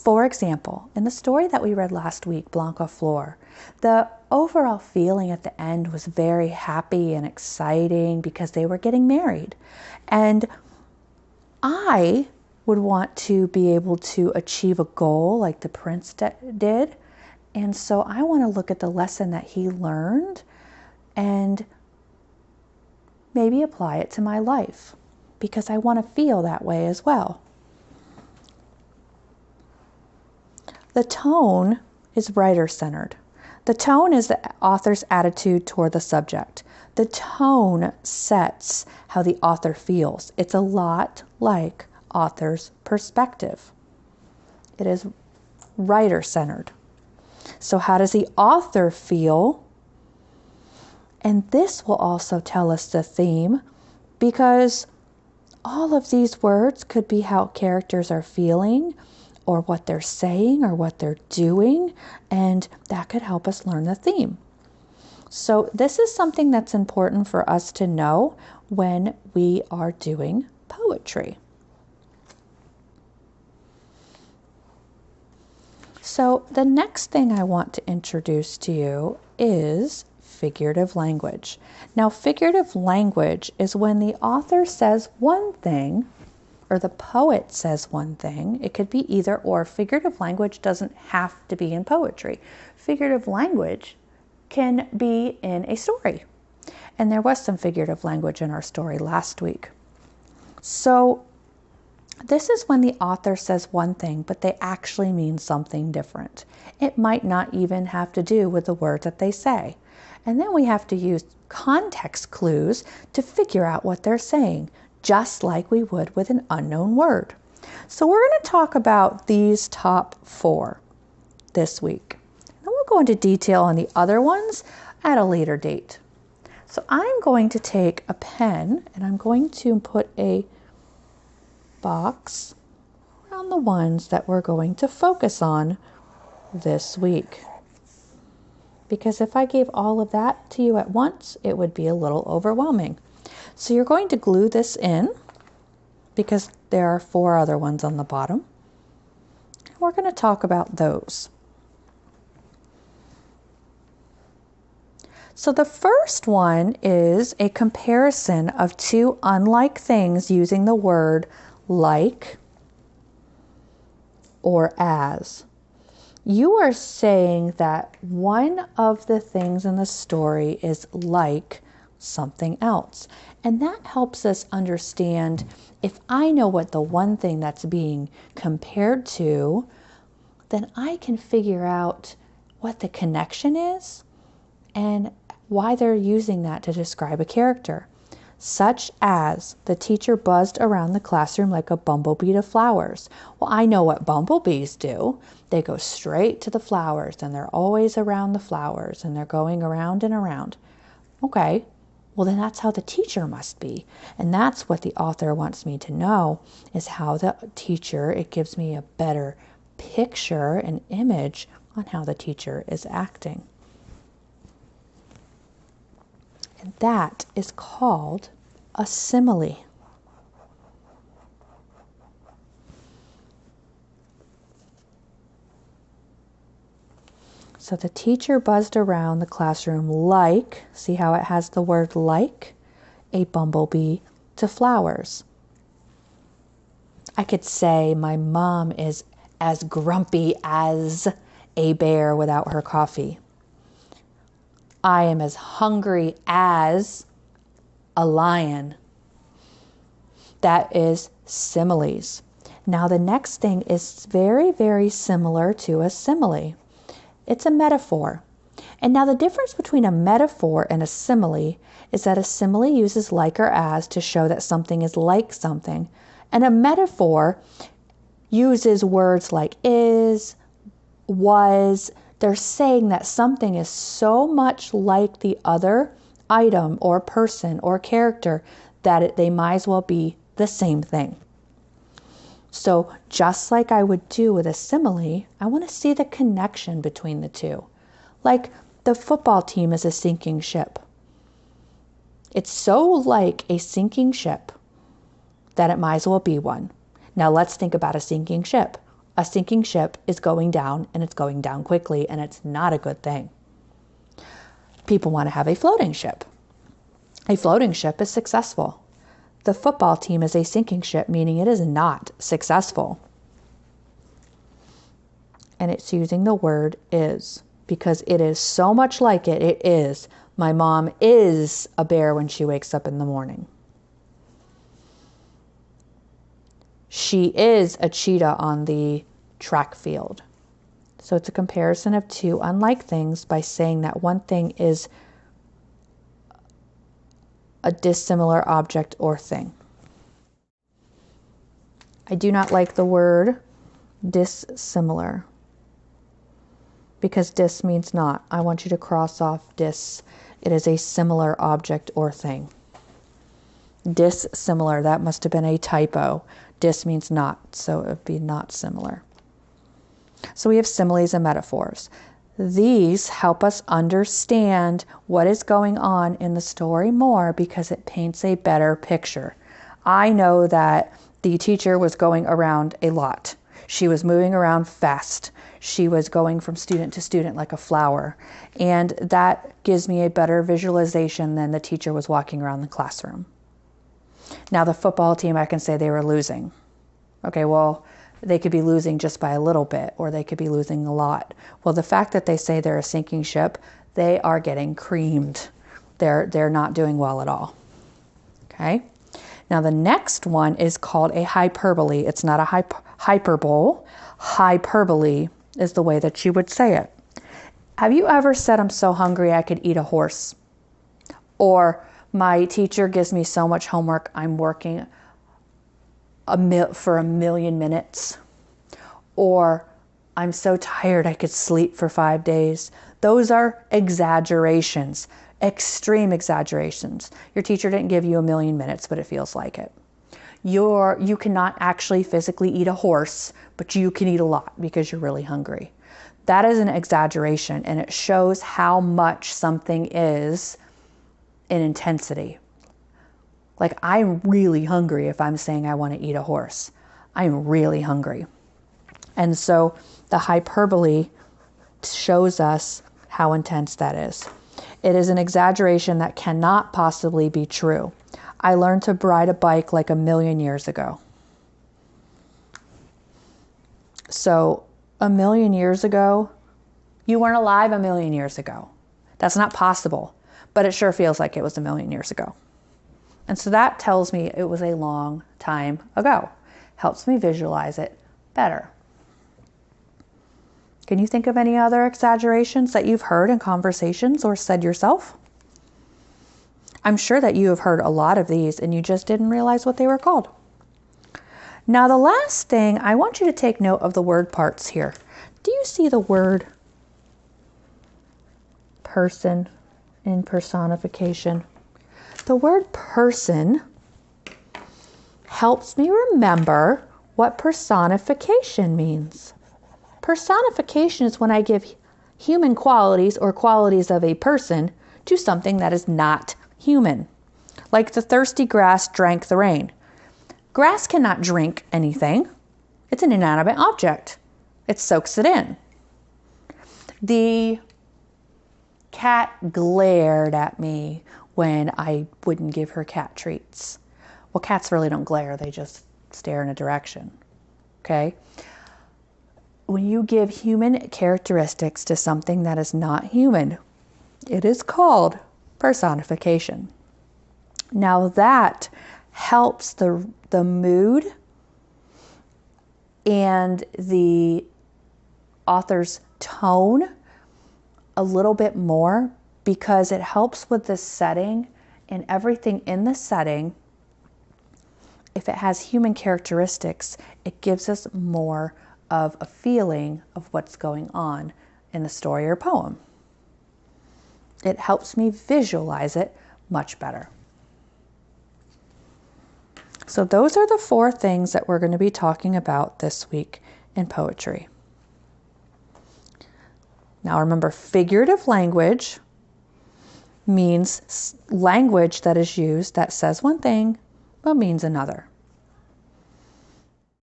For example, in the story that we read last week, Blanca Flor, the overall feeling at the end was very happy and exciting because they were getting married. And I would want to be able to achieve a goal like the prince did. And so I want to look at the lesson that he learned and maybe apply it to my life because I want to feel that way as well. The tone is writer-centered. The tone is the author's attitude toward the subject. The tone sets how the author feels. It's a lot like author's perspective. It is writer-centered. So how does the author feel? And this will also tell us the theme, because all of these words could be how characters are feeling or what they're saying or what they're doing, and that could help us learn the theme. So this is something that's important for us to know when we are doing poetry. So the next thing I want to introduce to you is figurative language. Now, figurative language is when the author says one thing or the poet says one thing. It could be either or. Figurative language doesn't have to be in poetry. Figurative language can be in a story. And there was some figurative language in our story last week. So this is when the author says one thing, but they actually mean something different. It might not even have to do with the word that they say. And then we have to use context clues to figure out what they're saying, just like we would with an unknown word. So we're going to talk about these top 4 this week. And we'll go into detail on the other ones at a later date. So I'm going to take a pen and I'm going to put a box around the ones that we're going to focus on this week. Because if I gave all of that to you at once, it would be a little overwhelming. So you're going to glue this in because there are 4 other ones on the bottom. We're going to talk about those. So the first one is a comparison of 2 unlike things using the word like or as. You are saying that one of the things in the story is like something else. And that helps us understand, if I know what the one thing that's being compared to, then I can figure out what the connection is and why they're using that to describe a character. Such as the teacher buzzed around the classroom like a bumblebee to flowers. Well, I know what bumblebees do. They go straight to the flowers and they're always around the flowers and they're going around and around. Okay, well then that's how the teacher must be. And that's what the author wants me to know, is how the teacher, it gives me a better picture and image on how the teacher is acting. And that is called a simile. So the teacher buzzed around the classroom like, see how it has the word like, a bumblebee to flowers. I could say my mom is as grumpy as a bear without her coffee. I am as hungry as a lion. That is similes. Now the next thing is very, very similar to a simile. It's a metaphor. And now the difference between a metaphor and a simile is that a simile uses like or as to show that something is like something. And a metaphor uses words like is, was. They're saying that something is so much like the other item or person or character that they might as well be the same thing. So just like I would do with a simile, I want to see the connection between the two. Like the football team is a sinking ship. It's so like a sinking ship that it might as well be one. Now let's think about a sinking ship. A sinking ship is going down, and it's going down quickly, and it's not a good thing. People want to have a floating ship. A floating ship is successful. The football team is a sinking ship, meaning it is not successful. And it's using the word is because it is so much like it. It is. My mom is a bear when she wakes up in the morning. She is a cheetah on the track field. So it's a comparison of two unlike things by saying that one thing is a dissimilar object or thing. I do not like the word dissimilar because dis means not. I want you to cross off dis. It is a similar object or thing. Dissimilar, that must have been a typo. Dis means not, so it would be not similar. So we have similes and metaphors. These help us understand what is going on in the story more because it paints a better picture. I know that the teacher was going around a lot. She was moving around fast. She was going from student to student like a flower. And that gives me a better visualization than the teacher was walking around the classroom. Now the football team, I can say they were losing. Okay, well, they could be losing just by a little bit, or they could be losing a lot. Well, the fact that they say they're a sinking ship, they are getting creamed. They're not doing well at all. Okay? Now the next one is called a hyperbole. It's not a hyperbole. Hyperbole is the way that you would say it. Have you ever said, I'm so hungry I could eat a horse? Or my teacher gives me so much homework, I'm working for 1,000,000 minutes. Or I'm so tired I could sleep for 5 days. Those are exaggerations, extreme exaggerations. Your teacher didn't give you 1,000,000 minutes, but it feels like it. You cannot actually physically eat a horse, but you can eat a lot because you're really hungry. That is an exaggeration, and it shows how much something is in intensity. Like, I'm really hungry if I'm saying I want to eat a horse. I'm really hungry. And so the hyperbole shows us how intense that is. It is an exaggeration that cannot possibly be true. I learned to ride a bike like 1,000,000 years ago. So 1,000,000 years ago, you weren't alive 1,000,000 years ago. That's not possible, but it sure feels like it was 1,000,000 years ago. And so that tells me it was a long time ago. Helps me visualize it better. Can you think of any other exaggerations that you've heard in conversations or said yourself? I'm sure that you have heard a lot of these and you just didn't realize what they were called. Now the last thing, I want you to take note of the word parts here. Do you see the word person in personification? The word person helps me remember what personification means. Personification is when I give human qualities or qualities of a person to something that is not human. Like the thirsty grass drank the rain. Grass cannot drink anything. It's an inanimate object. It soaks it in. The cat glared at me when I wouldn't give her cat treats. Well, cats really don't glare. They just stare in a direction. Okay? When you give human characteristics to something that is not human, it is called personification. Now that helps the mood and the author's tone a little bit more because it helps with the setting and everything in the setting. If it has human characteristics, it gives us more of a feeling of what's going on in the story or poem. It helps me visualize it much better. So those are the 4 things that we're going to be talking about this week in poetry. Now remember, figurative language means language that is used that says one thing but means another.